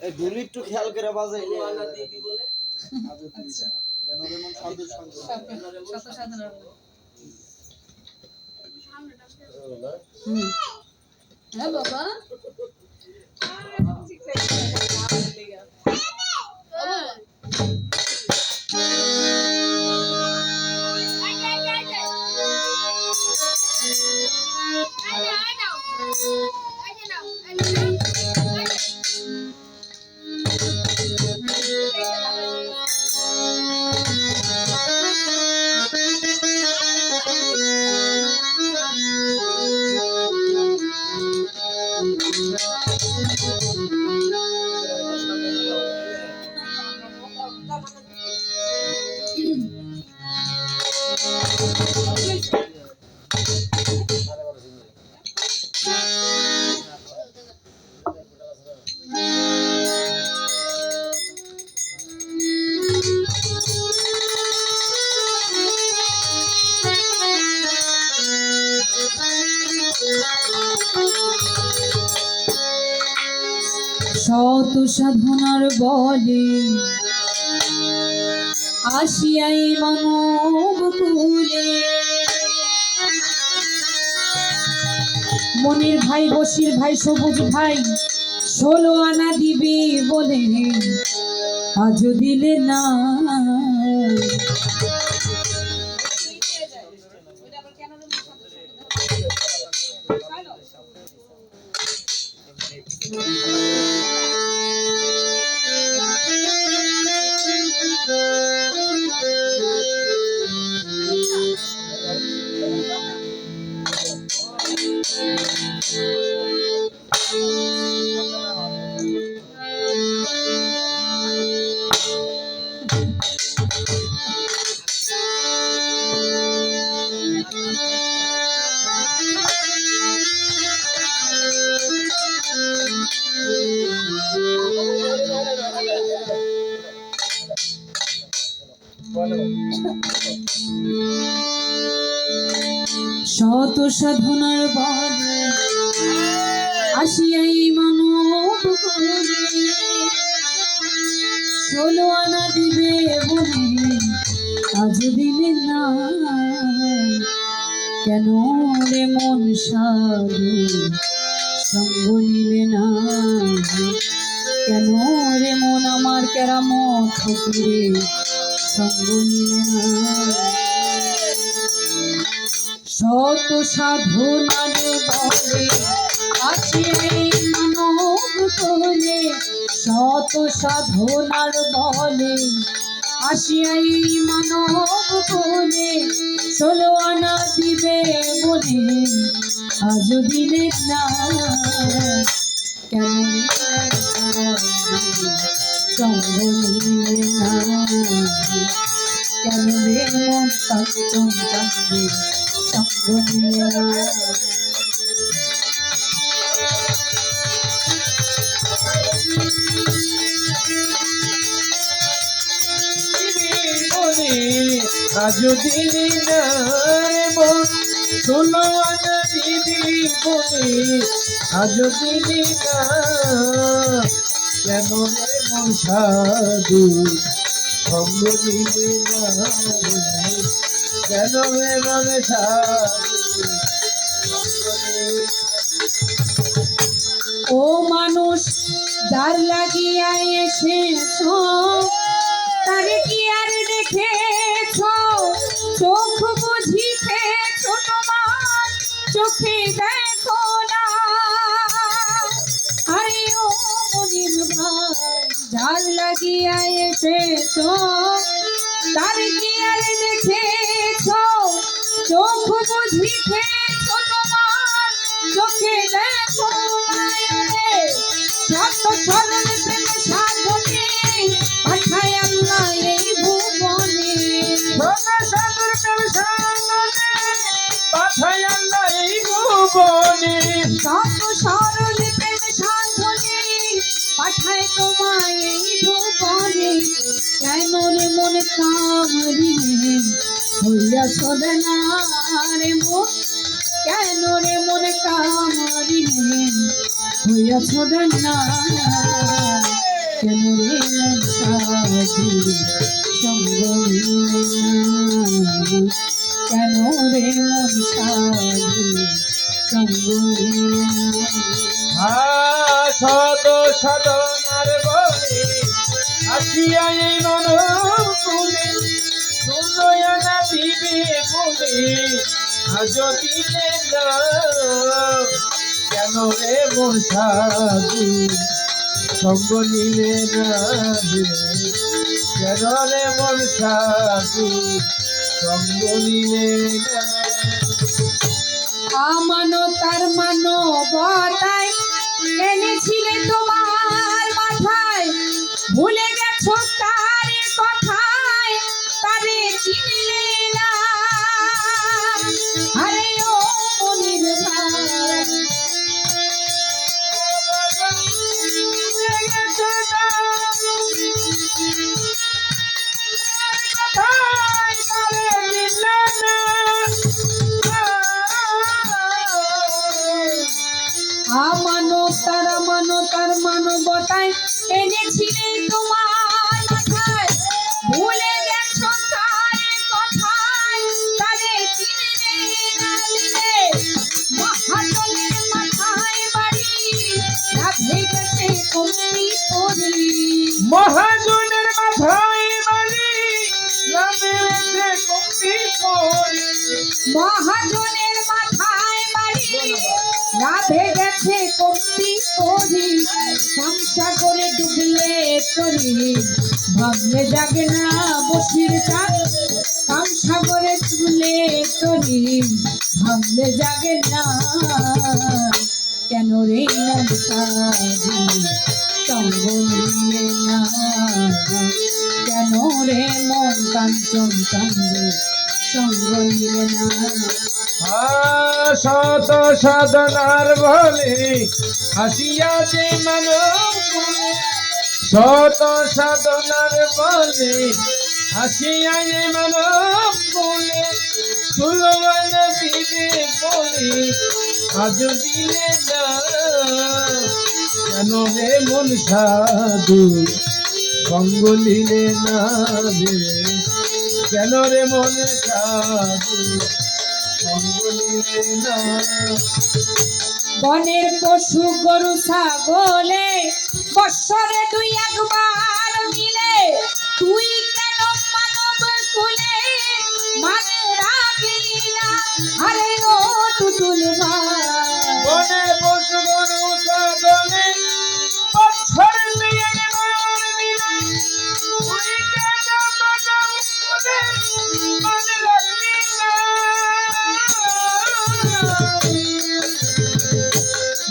এই দুলি একটু খেয়াল করে বাজাইলে কেন যেমন সাধু সঙ্গ শত সাধনার হ্যাঁ বাবা শত সাধনার বলে আসিয়াই মানব কুলে মনির ভাই বসির ভাই সবুজ ভাই 16 আনা দিবি বলে আজ দিলে না শত সাধনার বলে আসিয়াই মানব কুলে 16 আনা দিবে বলে আজ দিলে না কেন রে মন সাধু সঙ্গ নিলে না কেন রে মন আমার কেরামত ফকিরে সঙ্গ নিলে না শত সাধনার বলে আসিয়াই মানব কুলে শত সাধনার বলে আসিয়াই মানব কুলে 16 আনা দিবে বলে আজ দিলে না কেন সঙ্গ নিলে না কেন রে মন তত্ত্ব জানবে সঙ্গ নিলে না আজ দিলি না রে মন 16 আনা দিবি বলে আজ দিলি না কেন রে মন সাধু সঙ্গ নিলি না কেন রে মন সাধু ও মানুষ যার লাগিয়া এসেছো তারে কি আর দেখেছো চোখ বুঝিতেছো তোমার চোখে দেখো না আরে ও মনির ভাই যার লাগিয়া এসেছো তারে কি আর দেখেছো চোখ বুঝিতেছো তোমার চোখে দেখো শত সরল প্রেম সাধনে পাঠায় আল্লাহ এই ভুবনে সাধুর প্রেম সাধনে পাঠায় আল্লাহ এই ভুবনে শত সরল প্রেম সাধনে পাঠায় তোমায় এই ভুবনে কেন রে মনে কামড়িলে হইয়া সদনা রে মন কেন রে মনে কামড়িলে হইয়াছ না কেন রে মন সাধু সঙ্গ নিলে না? কেন রে মন সাধু সঙ্গ নিলে না? শত সাধনার বলে আসিয়া এই মানব কুলে শুনয়া না দিবে বলে আজ দিলে না কেন রে মন সাধু সঙ্গ নিলে না রে? কেন রে মন সাধু সঙ্গ নিলে না? আমানো তার মানবতায় এনেছিলে তোমার মাথায়, ভুলে গেছো তার কথায় তারে চিনলে না। আরে ও মনির ভাই, তার মানবতায় এনেছিলে তোমার মাথায়, ভুলে গেছো তার কথায় তারে চিনলে না। মহাজনের মাথায় বাড়ি রাধে গেছে কমতি করি, মহাজনের মাথায় বাড়ি রাধে কমতি করি, মহাজনের মাথায় বাড়ি রাধে গেছে কমতি করি। সাগরে ডুবলে তরি ভাবলে জাগে না বসির চাঁদ, সাগরে ডুবলে তরি ভাবলে জাগে না কেন রে মন সাধু সঙ্গ নিলে না? কেন রে মন কাঞ্চন চন্দ্র সঙ্গ নিলে না? শত সাধনার বলে আসিয়া যে মানব কুলে, শত সাধনার বলে আসিয়া যে মানব কুলে সুলমান দিবে বলে আজ দিলে না কেন রে মন সাধু সঙ্গ নিলে না রে? কেন রে মন সাধু সঙ্গ নিলে না? বনের পশু গরু ছাগলে বৎসরে দুই একবার মিলে, তুই কেন মানব কুলে মানে রাখলি না? আরে ও টুটুল ভাই, বনে পশু গরু ছাগলে বৎসর দুই একবার মিলে, তুই কেন মানব কুলে মানে রাখলি না?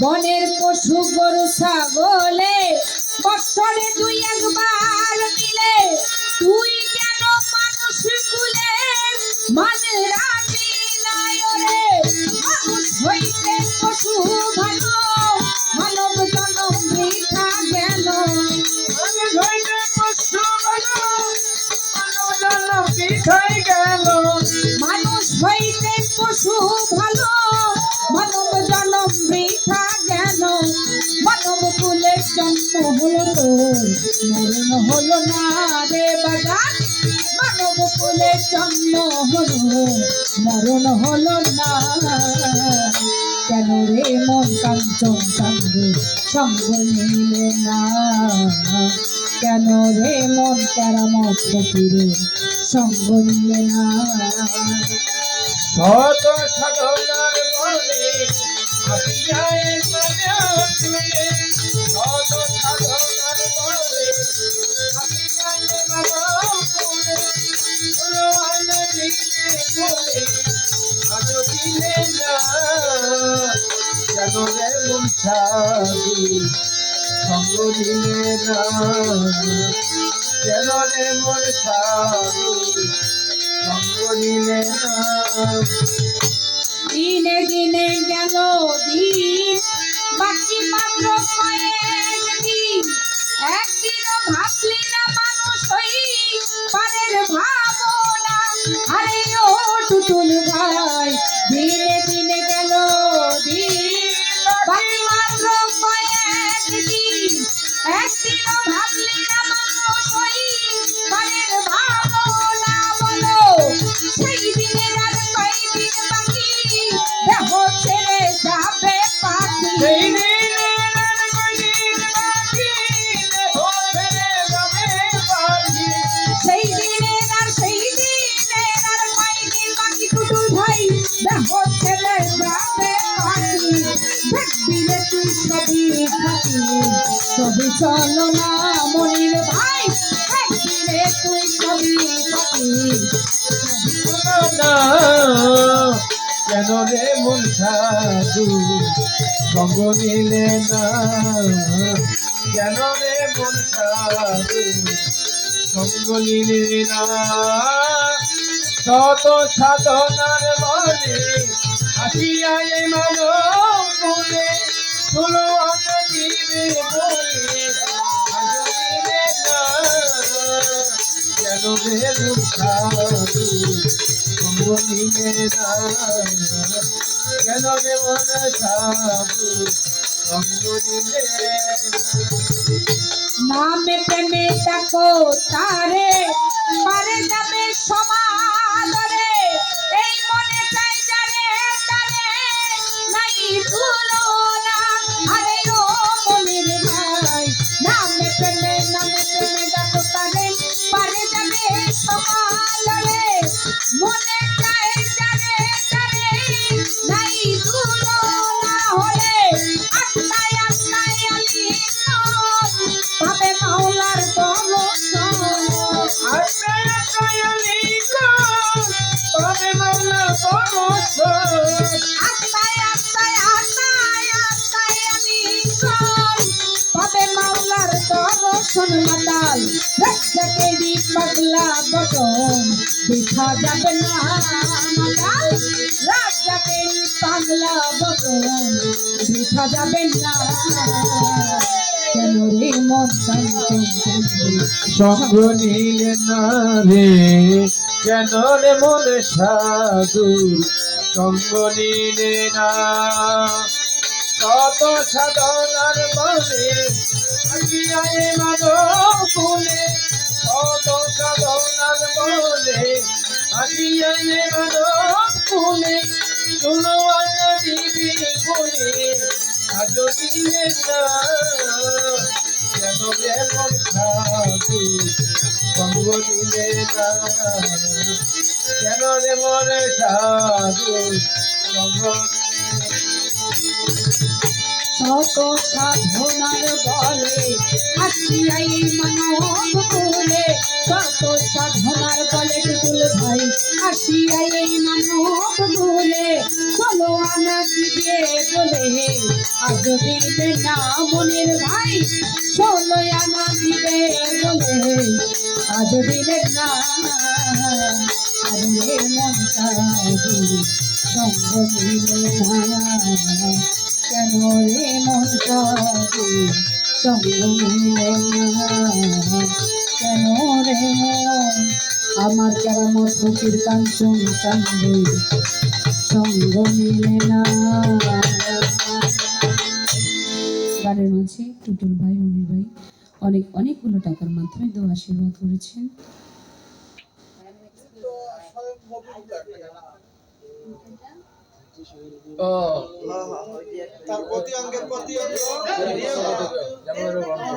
বনের পশু গরু ছাগলে বৎসরে দুই একবার মিলে, তুই কেন মানুষ কুলে মানে রাখলি না? ওরে মানুষ হইতে পশু ভালো, মানব জনম বৃথা গেল। মানুষ হইতে পশু ভালো, মানব জনম বৃথায় গেল। মানুষ হইতে পশু ভালো, মানব জনম বৃথা গেল। মানব কুলের জন্ম হলো তো মরণ হলো না রে বাজার, মানব কুলের জন্ম হলো মরণ হলো না কেন রে মন কাঞ্চন চন্দ্র সঙ্গ নিলে না? কেন রে মন কেরামত ফকিরের সঙ্গ নিলে না? শত সাধনার বলে আসিয়া এই মানব কুলে, শত সাধনার বলে আসিয়া এই মানব কুলে সুলমান দিবে বলে আজ দিলে না কেন রে মন সাধু সঙ্গ নিলে না? কেন রে মন সাধু সঙ্গ নিলে না? দিনে দিনে গেল দিন, বাকি মাত্র কয়েকদিন, একদিনও ভাবলি না মানুষ হই পারের ভাবনা। আরে ও টুটুল ভাই, দিনে দিনে গেল দিন, বাকি মাত্র কয়েক থাকি সবই চলো না মনির ভাই একদিনে তুই সবই থাকি না কেন রে মন সাধু সঙ্গ নিলে না কেন রে মন সাধু সঙ্গ নিলে না শত সাধনার বলে আসিয়া এই মানব বলে তুলো আনা দিবে বলে আজ দিলে না কেন রে মন সাধু সঙ্গ নিলে না কেন রে মন সাধু সঙ্গ নিলে নামে প্রেমে ডাকো তারে পারে যাবে সমাদরে এই মনে চাই যারে তারে নাই তুলনা আরে ও মনির ভাই নামে প্রেমে ডাকো তারে পারে যাবে সমাদরে মনে চাই যারে তারে নাই তুলনা হলে আত্মায় আত্মায় আমি পাবে মাওলার দর্শন আত্মায় আত্মায় পাবে মাওলার দর্শন আত্মায় আত্মায় আত্মায় আত্মায় আমি পাবে মাওলার দর্শন মাতাল রক্ষকেরই পাগলা বচন দেখা যাবে না মাতাল রাজাকেরই পাগলা বচন দেখা যাবে না কেন রে মন সঙ্গ নিলে না রে কেন রে মন সাধু সঙ্গ নিলে না কত সাধনার বলে আসিয়া এই মানব কুলে কত সাধনার বলে আসিয়া এই মানব কুলে তুলো আনা দিবি বলে আজ দিলে না কেন রে মন সাধু সঙ্গ নিলে না কেন রে মন সাধু সঙ্গ শত সাধনার বলে আসিয়াই মানব কুলে শত সাধনার বলে টুটুল ভাই আসিয়াই মানব কুলে চলো আনা দিবে বলে আজ দিবে না মনির ভাই চলো আনা দিবে বলে আজ দিবে না আরে মন সাধু সঙ্গ নিলে না কেন রে মন সাধু সঙ্গ নিলে না কেন রে মন আমার কেরামত ফকির কাঞ্চন চান্দে সঙ্গ নিলে না গানের মাঝে টুটুল ভাই মনির ভাই অনেকগুলো টাকার মাধ্যমে দোয়া আশীর্বাদ করেছেন তার প্রতি অঙ্গের প্রতি অঙ্গ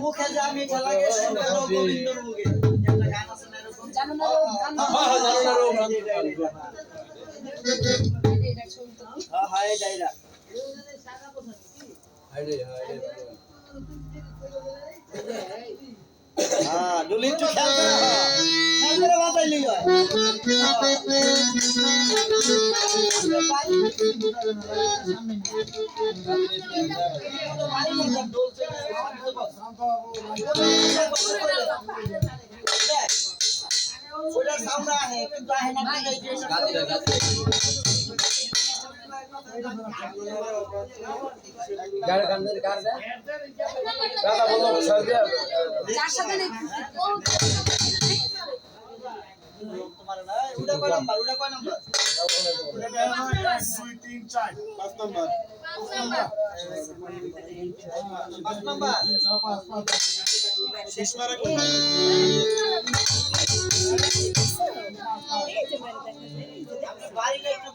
মুখে যা মিঠা লাগে শুনে তো গোবিন্দর মুখে একটা গান আছে না এরকম জানো না হাই ডাইরা হ্যাঁ ডুলি তো খেল করে বাজাইলি হয় ওটা সামনে আছে কিন্তু আহে না গার গান্দের গার দে দাদা বলো সাথে যার সাথে তোমার না ওটা কয় নাম্বার ওটা কয় নাম্বার ওটা 2 3 4 5 নাম্বার 5 নাম্বার শেষ মারা কোন বাড়িটা একটু